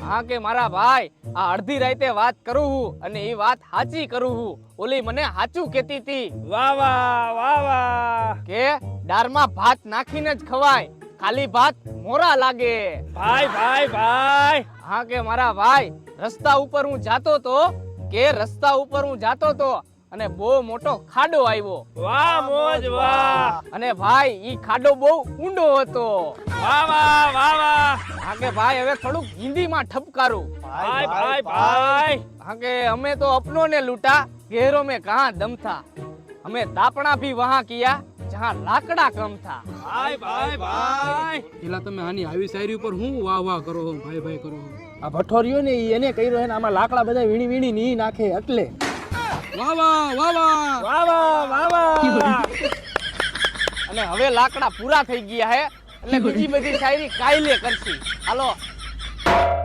હા કે મારા ભાઈ આ અડધી રાતે વાત કરું હું અને એ વાત સાચી કરું હું. ઓલી મને સાચું કહેતી હતી. વાહ વાહ વાહ વાહ. કે દાળમાં ભાત નાખીને જ ખવાય, ખાલી ભાત મોરા લાગે. ભાઈ ભાઈ ભાઈ. હા કે મારા ભાઈ રસ્તા ઉપર હું જાતો તો અને બહુ મોટો ખાડો આવ્યો. વાહ મોજ વાહ. અને ભાઈ ઈ ખાડો બહુ ઊંડો હતો. વાહ વાહ વાહ વાહ. હા કે ભાઈ હવે થોડુંક હિન્દીમાં ઠપકારું. ભાઈ ભાઈ ભાઈ. હા કે અમે તો अपनों ने लूटा गहरों में कहां दम था, हमें दापना भी वहां किया जहां लाकड़ा कम था. ભાઈ ભાઈ ભાઈ. પેલા તમે આની આવી શાયરી ઉપર હું વાહ વાહ કરો છો, ભાઈ ભાઈ કરો છો. આ ભઠ્ઠો ને ઈ એને કર્યો હે ને આમાં લાકડા બધા વીણી વીણી ની નાખે એટલે વાહ વાહ વાહ વાહ. વાહ વાહ વાહ વાહ. અને હવે લાકડા પૂરા થઈ ગયા હે એટલે બીજી બધી શાયરી કાયલે કરશી. હાલો